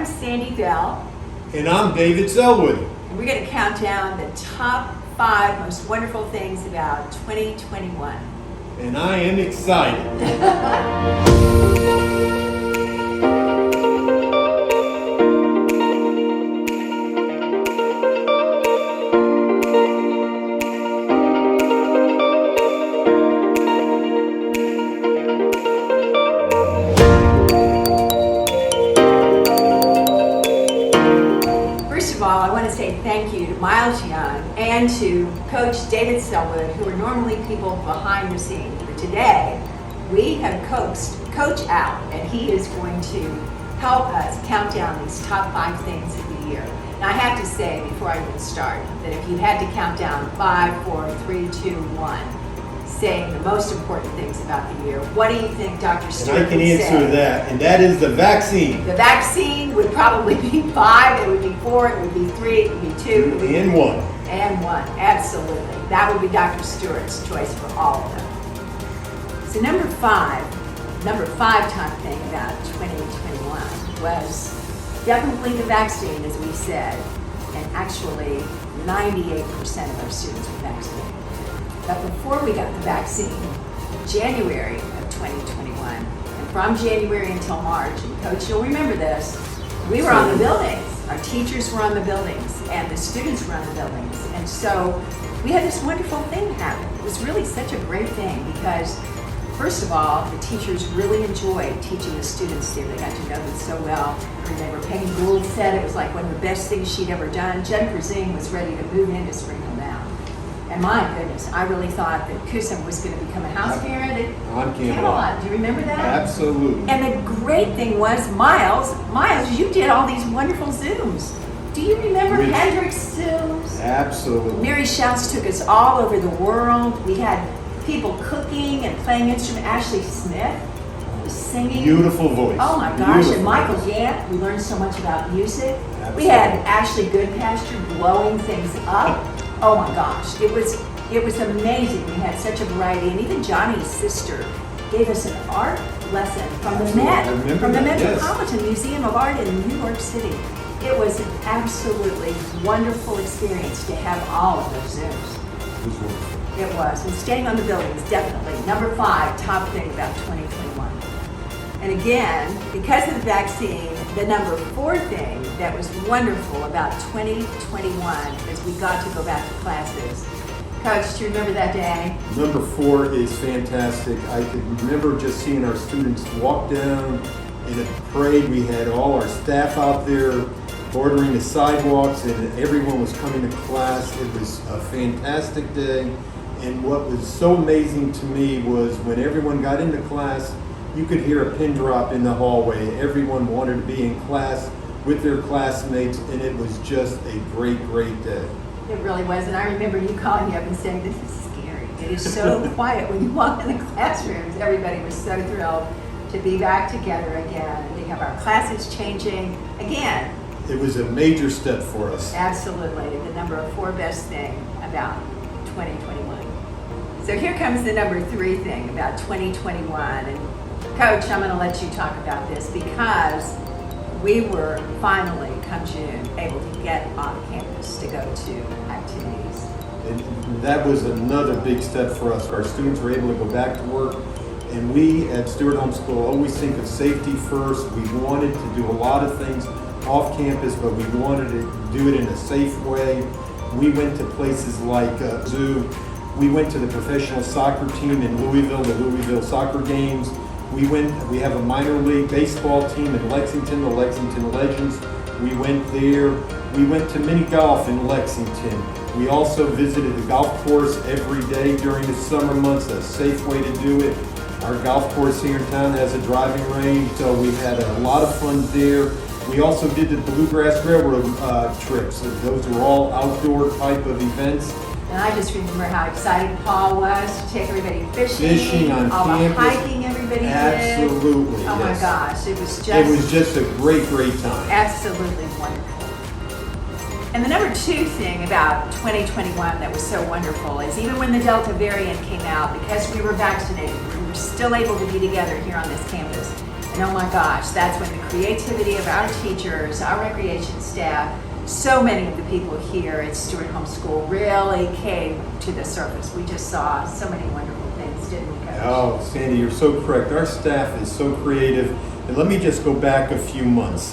I'm Sandy Bell. And I'm David Sellwood. And we're going to count down the top 5 most wonderful things about 2021. And I am excited. First of all, I want to say thank you to Miles Young and to Coach David Sellwood, who are normally people behind the scenes. But today, we have coaxed Coach out, and he is going to help us count down these top 5 things of the year. Now, I have to say, before I even start, that if you had to count down 5, 4, 3, 2, 1, saying the most important things about the year, what do you think Dr. Stewart And I can would answer say? that, and that is the vaccine. The vaccine would probably be 5, it would be 4, it would be 3, it would be 2, it would be And 1. and 1, absolutely. That would be Dr. Stewart's choice for all of them. So number 5 top thing about 2021 was definitely the vaccine, as we said, and actually 98% of our students were vaccinated. But before we got the vaccine, January of 2021, and from January until March, and Coach, you'll remember this, we were on the buildings. Our teachers were on the buildings, and the students were on the buildings. And so we had this wonderful thing happen. It was really such a great thing because, first of all, the teachers really enjoyed teaching the students there. They got to know them so well. I remember Peggy Gould said it was like one of the best things she'd ever done. Jennifer Zing was ready to move into Springhill now. And my goodness, I really thought that Kusum was going to become a house parent at Camelot. Do you remember that? Absolutely. And the great thing was, Miles, you did all these wonderful Zooms. Do you remember Hendrick's Zooms? Absolutely. Mary Shouts took us all over the world. We had people cooking and playing instruments. Ashley Smith was singing. Beautiful voice. Oh my gosh, Beautiful and Michael voice. Yant, we learned so much about music. Absolutely. We had Ashley Goodpasture blowing things up. Oh my gosh, it was amazing. We had such a variety, and even Johnny's sister gave us an art lesson from the Met, from the Metropolitan Museum of Art in New York City. It was an absolutely wonderful experience to have all of those Zooms. It was wonderful. It was, and staying on the buildings, definitely. Number 5, top thing about 2021. And again, because of the vaccine, the number 4 thing that was wonderful about 2021 is we got to go back to classes. Coach, do you remember that day? Number 4 is fantastic. I could remember just seeing our students walk down in a parade. We had all our staff out there bordering the sidewalks, and everyone was coming to class. It was a fantastic day. And what was so amazing to me was when everyone got into class, you could hear a pin drop in the hallway. Everyone wanted to be in class with their classmates, and it was just a great, great day. It really was, and I remember you calling me up and saying, "This is scary. It is so quiet when you walk in the classrooms." Everybody was so thrilled to be back together again and to have our classes changing again. It was a major step for us. Absolutely, the number 4 best thing about 2021. So here comes the number 3 thing about 2021, and Coach, I'm going to let you talk about this because we were finally, come June, able to get on campus to go to activities. And that was another big step for us. Our students were able to go back to work, and we at Stewart Homeschool always think of safety first. We wanted to do a lot of things off campus, but we wanted to do it in a safe way. We went to places like zoo. We went to the professional soccer team in Louisville, the Louisville soccer games. We have a minor league baseball team in Lexington, the Lexington Legends. We went there. We went to mini golf in Lexington. We also visited the golf course every day during the summer months, a safe way to do it. Our golf course here in town has a driving range, so we had a lot of fun there. We also did the Bluegrass Railroad trips. Those were all outdoor type of events. And I just remember how excited Paul was to take everybody Fishing on all campus. the hiking everybody did. Absolutely, Oh yes. my gosh, it was just a great, great time. absolutely wonderful. And the number 2 thing about 2021 that was so wonderful is even when the Delta variant came out, because we were vaccinated, we were still able to be together here on this campus. And And oh my gosh, that's when the creativity of our teachers, our recreation staff, so many of the people here at Stewart Homeschool really came to the surface. We just saw so many wonderful things, didn't we, Coach? Oh, Sandy, you're so correct. Our staff is so creative. And let me just go back a few months.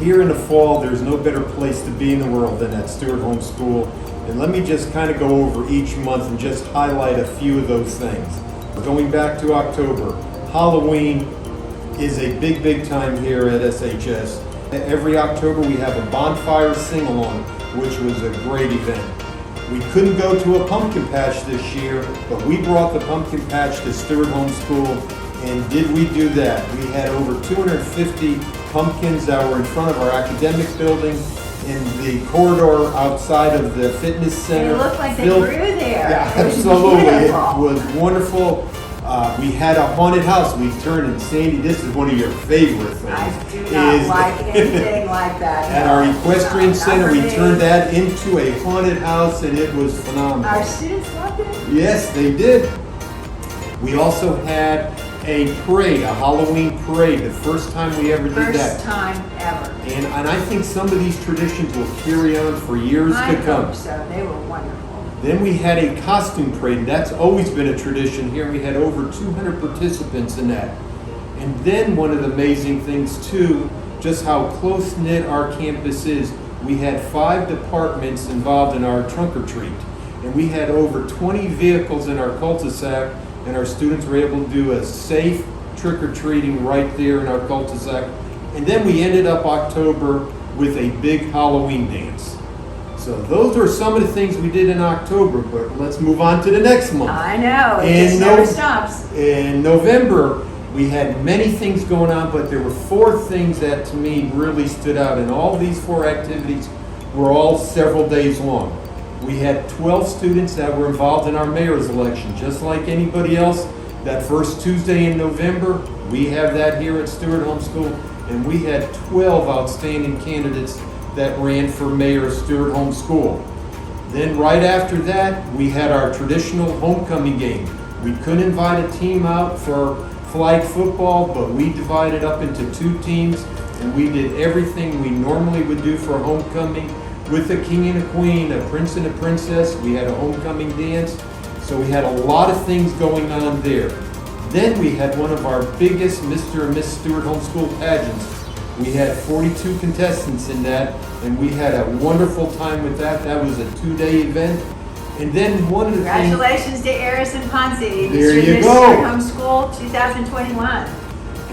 Here in the fall, there's no better place to be in the world than at Stewart Homeschool. And let me just kind of go over each month and just highlight a few of those things. Going back to October, Halloween is a big, big time here at SHS. Every October we have a bonfire sing-along, which was a great event. We couldn't go to a pumpkin patch this year, but we brought the pumpkin patch to Stewart Homeschool, and did we do that? We had over 250 pumpkins that were in front of our academic building, in the corridor outside of the fitness center. They looked like they grew there. Yeah, It was absolutely. It beautiful. was wonderful. We had a haunted house. We turned, and Sandy, this is one of your favorite things. I do not like anything like that. At no. our equestrian Not center, for we me. turned that into a haunted house, and it was phenomenal. Our students loved it. Yes, they did. We also had a parade, a Halloween parade, the first time we ever did that. First time ever. And I think some of these traditions will carry on for years I to come. hope so. They were wonderful. Then we had a costume parade, and that's always been a tradition here. We had over 200 participants in that. And then one of the amazing things too, just how close-knit our campus is, we had 5 departments involved in our trunk or treat. And we had over 20 vehicles in our cul-de-sac, and our students were able to do a safe trick-or-treating right there in our cul-de-sac. And then we ended up October with a big Halloween dance. So those are some of the things we did in October, but let's move on to the next month. I know. It And just never stops. In November, we had many things going on, but there were 4 things that to me really stood out, and all these 4 activities were all several days long. We had 12 students that were involved in our mayor's election, just like anybody else. That first Tuesday in November, we have that here at Stewart Homeschool, and we had 12 outstanding candidates that ran for mayor of Stewart Homeschool. Then right after that, we had our traditional homecoming game. We couldn't invite a team out for flag football, but we divided up into 2 teams, and we did everything we normally would do for a homecoming with a king and a queen, a prince and a princess. We had a homecoming dance, so we had a lot of things going on there. Then we had one of our biggest Mr. and Miss Stewart Homeschool pageants. We had 42 contestants in that, and we had a wonderful time with that. That was a 2-day event. And then one of the things... Congratulations to Eris and Ponzi. There you Mr. go. Homeschool 2021.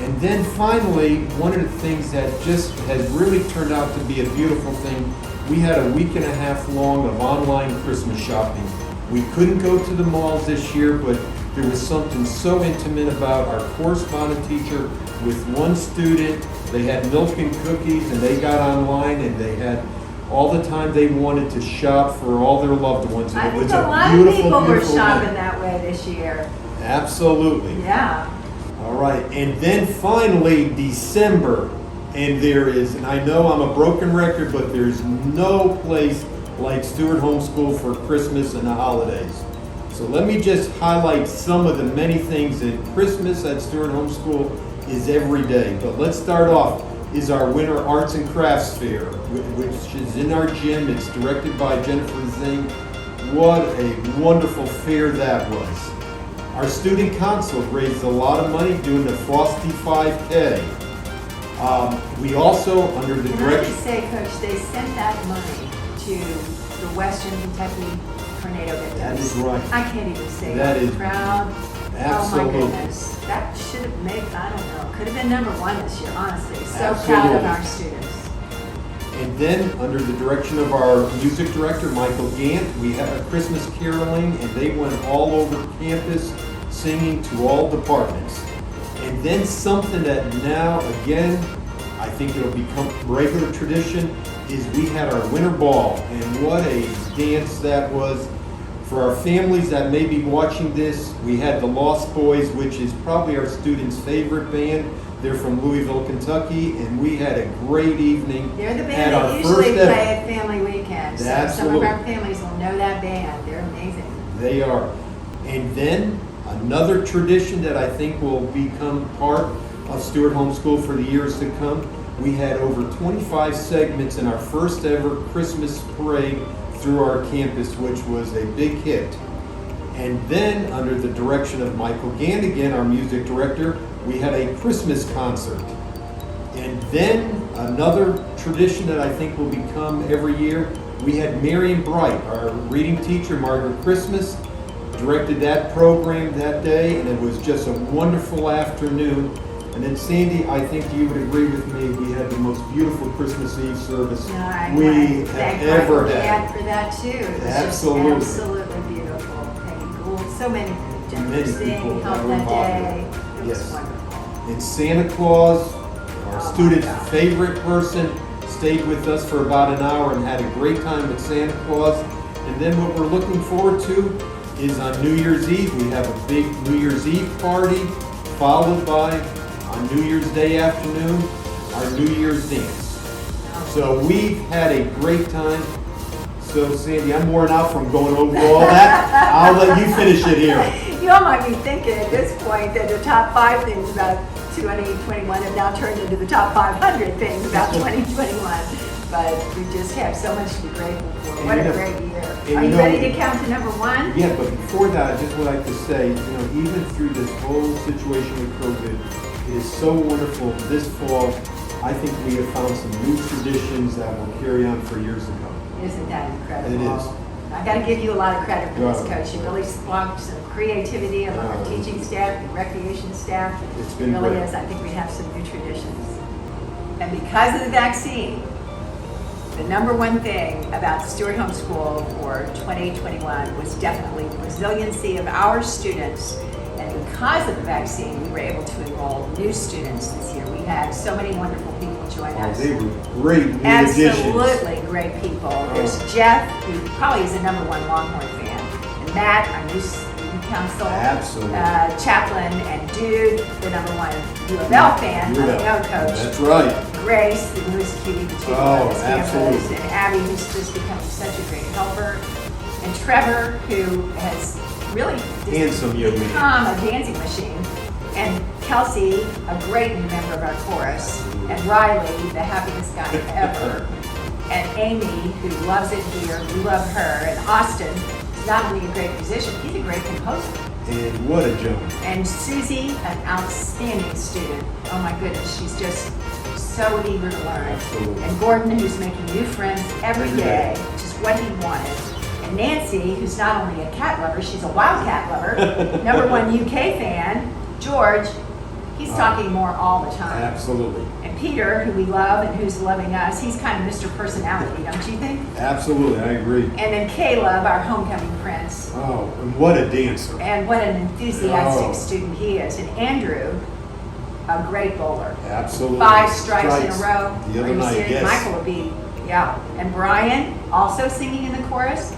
And then finally, one of the things that just has really turned out to be a beautiful thing, we had a week and a half long of online Christmas shopping. We couldn't go to the malls this year, but there was something so intimate about our correspondent teacher with one student. They had milk and cookies, and they got online, and they had all the time they wanted to shop for all their loved ones. And I it think was a lot of beautiful, people were beautiful shopping event. that way this year. Absolutely. Yeah. All right, and then finally, December, and there is, and I know I'm a broken record, but there's no place like Stewart Homeschool for Christmas and the holidays. So let me just highlight some of the many things that Christmas at Stewart Homeschool is every day. But let's start off, is our Winter Arts and Crafts Fair, which is in our gym. It's directed by Jennifer Zing. What a wonderful fair that was. Our student council raised a lot of money doing the Frosty 5K. We also, under the Can I direction... just say, Coach, they sent that money to the Western Kentucky tornado victims. That is right. I can't even say That I'm is proud. absolutely. Oh my goodness. That should have made, I don't know, could have been #1 this year, honestly. So proud Absolutely. of our students. And then, under the direction of our music director, Michael Gant, we had a Christmas caroling, and they went all over campus singing to all departments. And then something that now, again, I think it'll become regular tradition, is we had our winter ball. And what a dance that was. For our families that may be watching this, we had the Lost Boys, which is probably our students' favorite band. They're from Louisville, Kentucky, and we had a great evening. They're the at band our that usually first play ever- at family weekends. So some Absolutely. of our families will know that band. They're amazing. They are. And then another tradition that I think will become part of Stewart Homeschool for the years to come. We had over 25 segments in our first ever Christmas parade through our campus, which was a big hit. And then, under the direction of Michael Gandigan, our music director, we had a Christmas concert. And then, another tradition that I think will become every year, we had Marion Bright, our reading teacher, Margaret Christmas, directed that program that day, and it was just a wonderful afternoon. And then Sandy, I think you would agree with me, we had the most beautiful Christmas Eve service we have ever had. For that too. It was Absolutely. just absolutely beautiful. Peggy Gould, so many Jennifer Many Singh people helped were that day. popular. It was Yes. wonderful. And Santa Claus, our Oh, student's my God. favorite person, stayed with us for about an hour and had a great time with Santa Claus. And then what we're looking forward to is on New Year's Eve, we have a big New Year's Eve party, followed by, on New Year's Day afternoon, our New Year's dance. So we've had a great time. So Sandy, I'm worn out from going over all that. I'll let you finish it here. You all might be thinking at this point that the top 5 things about 2021 have now turned into the top 500 things about 2021. But we just have so much to be grateful for. What a great year. Are you ready to count to number 1? Yeah, but before that, I just would like to say, even through this whole situation with COVID, it is so wonderful. This fall, I think we have found some new traditions that will carry on for years to come. Isn't that incredible? It is. I got to give you a lot of credit for this, Oh, Coach. You really sparked some creativity among our teaching staff and recreation staff. It's been It really great. is. I think we have some new traditions. And because of the vaccine, the number 1 thing about the Stewart Homeschool for 2021 was definitely the resiliency of our students. And because of the vaccine, we were able to enroll new students this year. We had so many wonderful people join us. They were great new additions. Absolutely great people. There's Jeff, who probably is a number 1 Longhorn fan, and Matt, our new student council, Absolutely. Chaplain, and Dude, the number 1 U of L fan, U of L. young coach. That's right. Grace, the newest QB to Oh, on campus, absolutely. and Abby, who's just becoming such a great helper, and Trevor, who has really Handsome young man. become a dancing machine, and Kelsey, a great new member of our chorus, and Riley, the happiest guy ever, and Amy, who loves it here, we love her, and Austin, who's not only a great musician, he's a great composer. And what a jump. And Susie, an outstanding student. Oh my goodness, she's just so eager to learn. Absolutely. And Gordon, who's making new friends every Every day, day. which is what he wanted. And Nancy, who's not only a cat lover, she's a wildcat lover. Number 1 UK fan. George, he's talking more all the time. Absolutely. And Peter, who we love and who's loving us, he's kind of Mr. Personality, don't you think? Absolutely, I agree. And then Caleb, our homecoming prince. Oh, and what a dancer. And what an enthusiastic Oh. student he is. And Andrew, a great bowler. Absolutely. 5 strikes in a row. The other Are you night, serious? yes. Michael would be, yeah. And Brian, also singing in the chorus.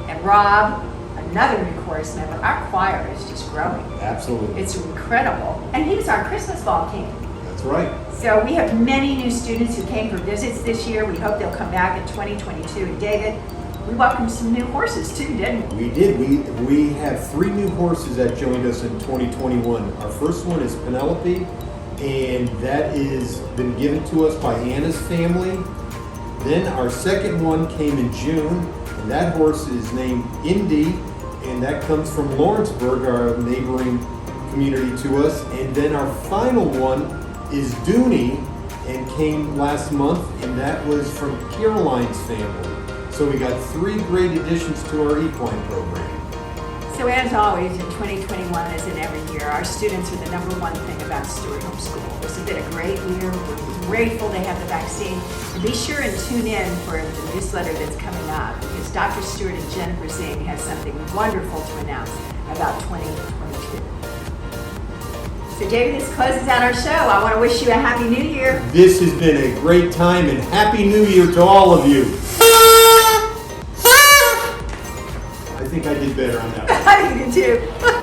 And Rob, another new chorus member. Our choir is just growing. Absolutely. It's incredible. And he was our Christmas ball king. That's right. So we have many new students who came for visits this year. We hope they'll come back in 2022. And David, we welcomed some new horses too, didn't we? We did. We have 3 new horses that joined us in 2021. Our first one is Penelope, and that is been given to us by Anna's family. Then our second one came in June, and that horse is named Indy, and that comes from Lawrenceburg, our neighboring community to us. And then our final one is Dooney, and came last month, and that was from Caroline's family. So we got 3 great additions to our equine program. So as always, in 2021, as in every year, our students are the number 1 thing about Stewart Homeschool. This has been a great year. We're grateful they have the vaccine. And be sure and tune in for the newsletter that's coming up, because Dr. Stewart and Jennifer Singh have something wonderful to announce about 2022. So David, this closes out our show. I want to wish you a Happy New Year. This has been a great time, and Happy New Year to all of you. I think I did better on that one. I think you do too.